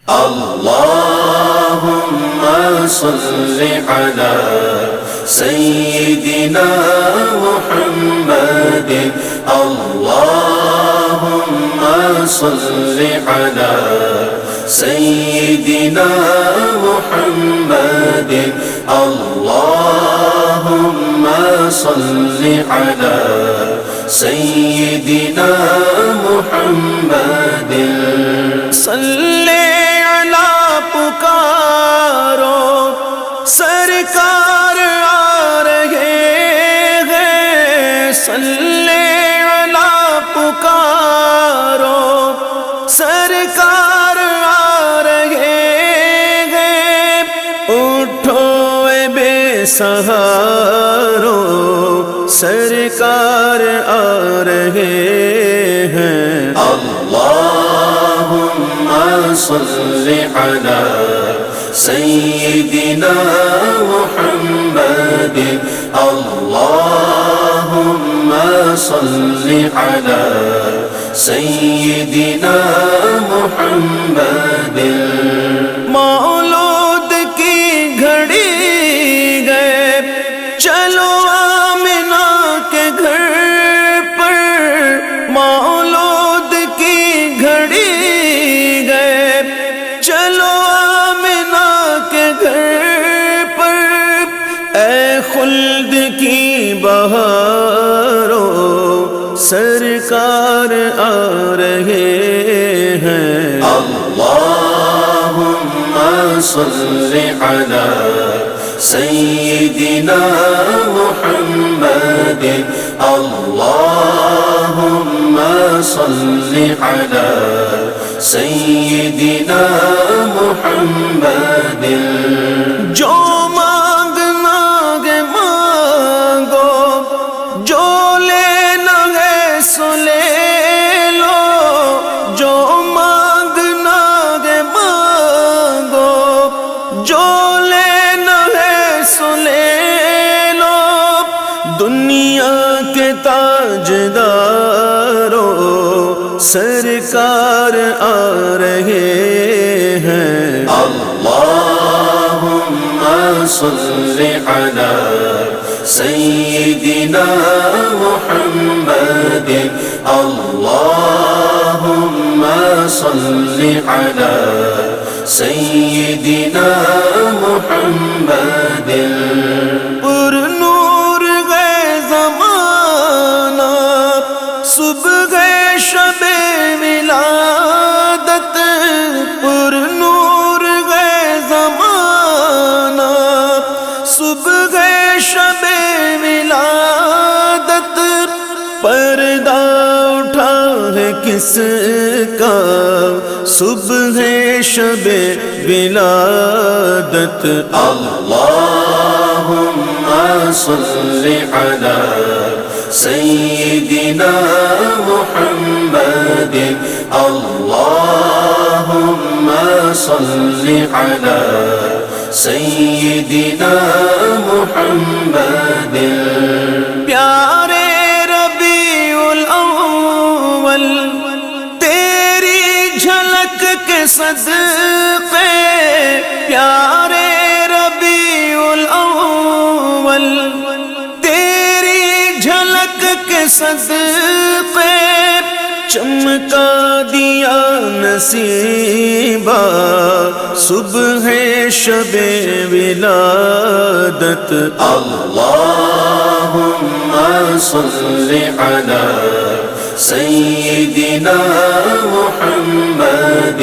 اللهم صل على سيدنا محمد اللهم صل على سيدنا محمد اللهم صل على سيدنا محمد صلی پکارو سرکار آ رہے ہیں صلی علی پکارو سرکار آ رہے ہیں اٹھو اے بے سہارو سرکار آ رہے ہیں اللہم صل على سيدنا محمد اللهم صل على سيدنا محمد مولود کی گھڑی گئے چلو آمنہ کے گھر پر مولود کی گھڑی چلو آمنہ کے گھر پر اے خلد کی بہارو سرکار آ رہے ہیں اللہم صل علی سیدنا محمد اللہم صل علی سیدنا محمد جو مانگنا ہے مانگو جو لینا ہے سو لے لو جو مانگنا ہے مانگو جو لینا ہے سو لے لو دنیا کے تاجدارو سرکار آ رہے ہیں اللہم صل علی سیدنا محمد اللہم صل علی سیدنا محمد پر نور گئے زمانہ صبح شب ولادت پر نور گئے زمانہ صبح شب ولادت پردہ اٹھا ہے کس کا صبح شب ولادت اللہم صل علی سیدنا محمد اللہم صل علی سیدنا محمد پیارے ربیع الاول تیری جھلک کے صدقے پیارے ربیع الاول کے صدقے چمکا دیا نصیبہ صبح شب ولادت اللہم صل علی سیدنا محمد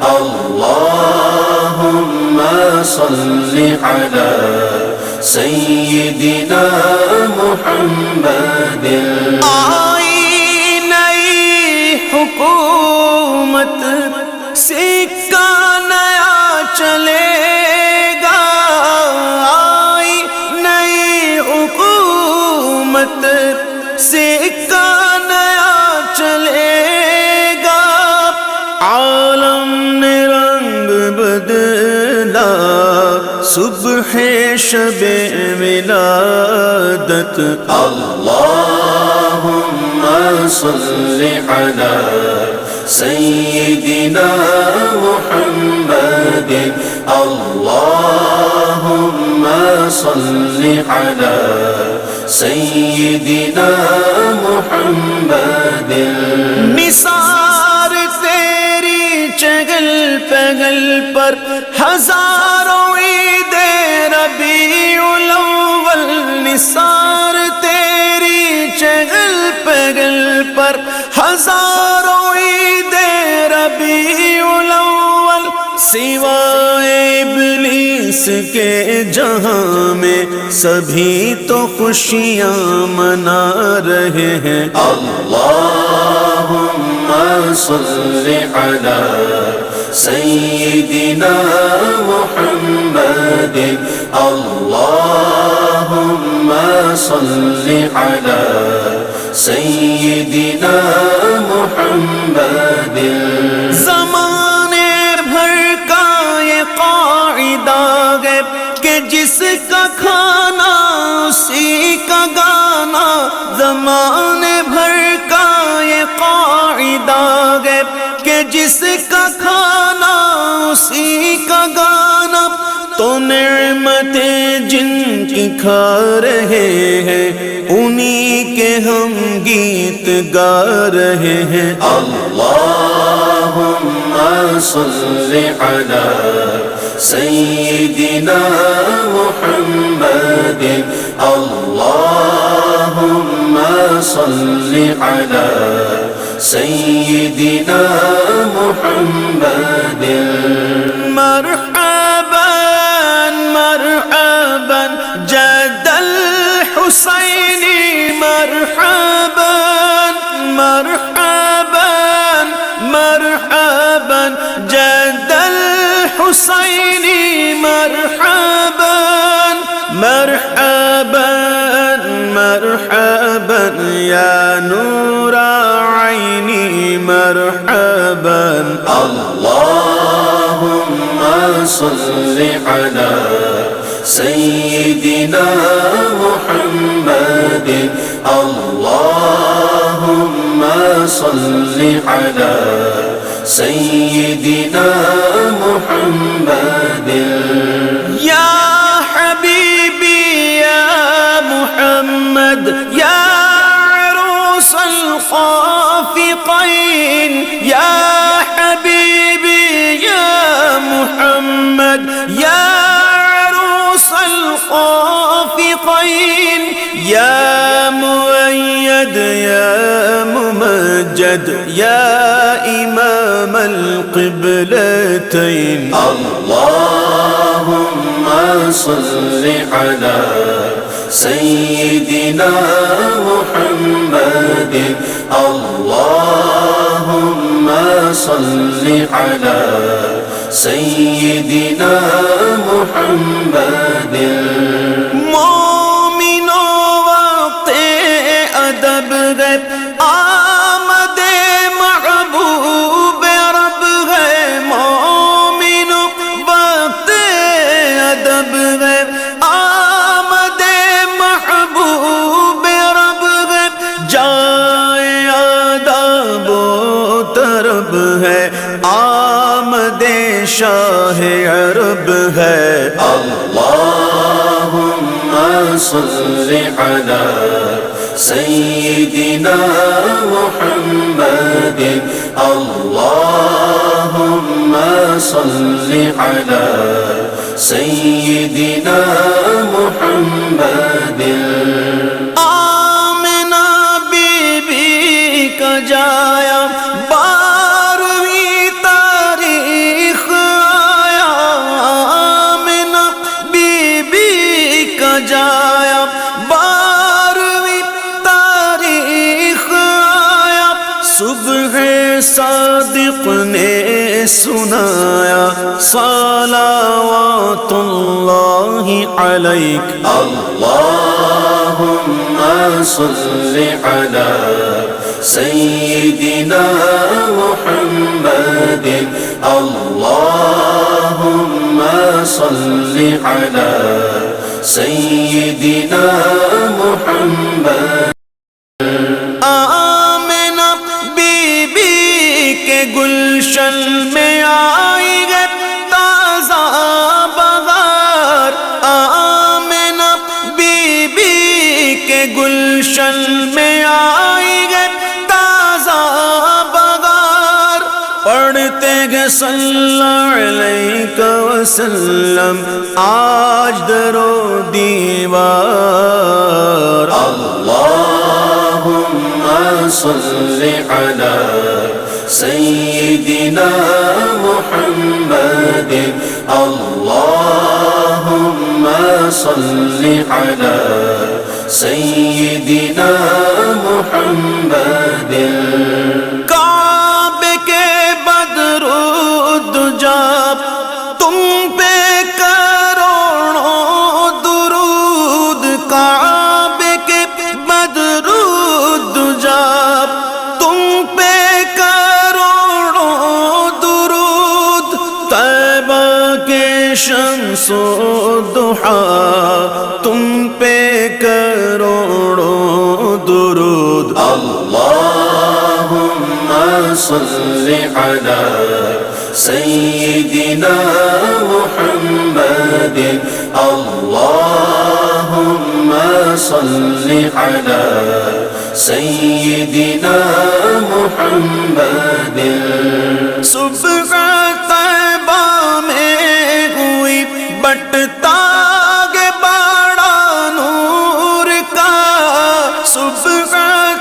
اللہم صل علی سیدنا محمد آئی نئی حکومت سکہ نیا چلے گا آئی نئی حکومت سکہ نیا چلے گا عالم نے رنگ بدلا صبح شب ولادت اللہم صل علی سيدنا محمد اللهم صل على سيدنا محمد نثار تیری چگل پگل پر ہزاروں عید ربیع الاول نثار تیری چگل پگل پر ہزاروں عید ربیع الاول سوائے ابلیس کے جہاں میں سبھی تو خوشیاں منا رہے ہیں اللہم صل علی سیدنا محمد اللہم صل علی سیدنا محمد زمانے بھر کا یہ قاعدہ ہے کہ جس کا کھانا اسی کا گانا زمانے بھر کا یہ قاعدہ ہے کہ جس کا کھانا اسی کا گانا تو نعمتیں جن کی کھا رہے ہیں انہی کے ہم گیت گا رہے ہیں اللہم صل علی سیدنا محمد اللہم صل علی سیدنا محمد مرحبا مرحبا جد الحسین مرحبا مرحبا مرحبا جد الحسین مرحبا مرحبا مرحبا یا نور عینی مرحبا اللہم صل علی سیدنا محمد اللہم صل علی سیدنا محمد یا حبیبی یا محمد یا عروس الخافقین یا حبیبی یا محمد یا الخافقین یا مؤید یا ممجد یا امام القبلتین اللہم صل علی سیدنا محمد اللہم صل علی سیدنا محمد مومنوں وقت ادب ہے آمد محبوب رب ہے مومنوں وقت ادب ہے آمد محبوب رب ہے جائے آداب و طرب ہے آمد شاہ عرب ہے اللہم صل علی سیدنا محمد اللہم صل علی سیدنا محمد آمنہ بی بی کا جایا جایا بارہویں تاریخ آیا صبح صادق نے سنایا صلوات اللہ علیک اللہم صل علی سیدنا محمد اللہم صل علی سیدنا محمد آمنہ بی بی کے گلشن میں آئی گے تازہ بہار، آمنہ بی بی کے گلشن میں آئی گے تازہ بہار، پڑھتے گے صلی اللہ علیہ وسلم آج در و دیوار۔ اللہم صلی علی سیدنا محمد، اللہم صلی علی سیدنا محمد۔ کعبے کے بدرود جب تم پہ کروڑوں درود، کعبے کے بدرود جب تم پہ کروڑوں درود، طیبہ کے شمس و ضحیٰ تم پہ کروڑوں درود۔ اللہم صلی علی سیدنا محمد، اللہم صلی علی سیدنا محمد۔ صبح طیبہ میں ہوئی بٹتا گے بڑا نور کا، صبح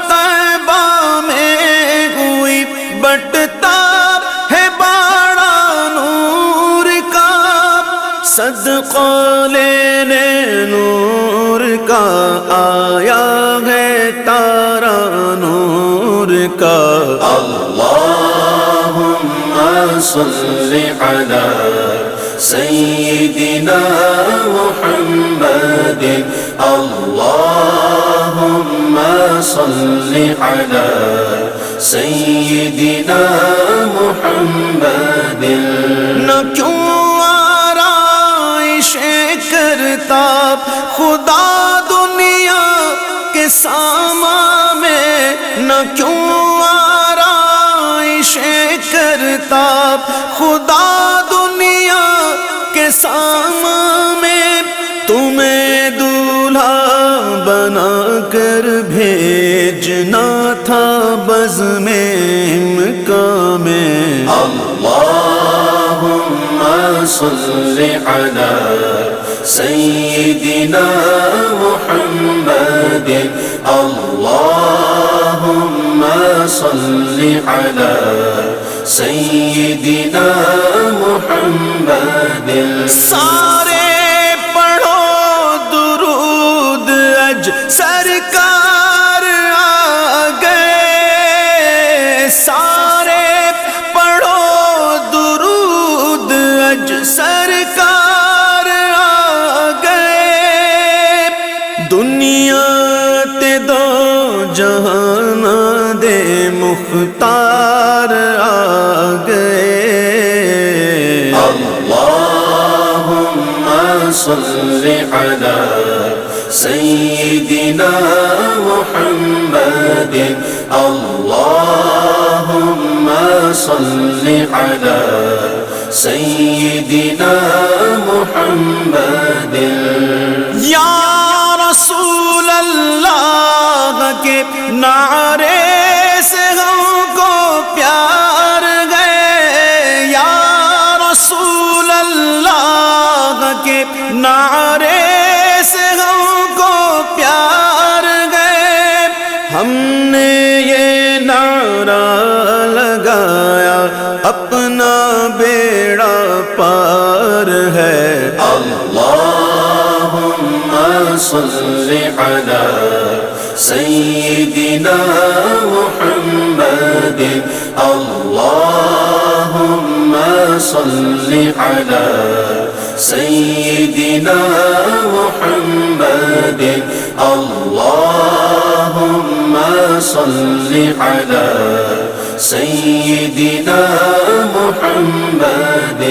طیبہ میں ہوئی بٹتا ہے بڑا نور کا، صدقہ لینے نور کا آیا ہے تارا نور کا۔ اللہم صلی علی سیدنا محمد، اللہم صلی علی سیدنا محمد۔ نہ کیوں آرائش کرتا خدا دنیا کے ساما میں، نہ کیوں آرائش کرتا خدا دنیا کے ساما میں، تمہیں دولہا بنا کر بھیجنا تھا بزم امکان میں۔ اللہم صلی علی سیدنا محمد، اللہم صلی علی سیدنا محمد۔ سارے پڑھو درود اج سرکار آ گئے، سارے پڑھو درود اج سرکار آ گئے، دنیا تے دو جہان دے مختار آ گئے۔ اللہم صلی علی سیدنا محمد، اللہم صلی علی سیدنا محمد۔ یا رسول اللہ کے نعرے سے ہم کو پیار گئے، یا رسول اللہ کے نعرے سے ہم کو پیار گئے، ہم نے یہ نعرہ لگایا اپنا بیڑا پار ہے۔ اللہم صلی علی سیدنا محمد، اللہم صلی علی سیدنا محمد، اللہم صلی علی سیدنا محمد۔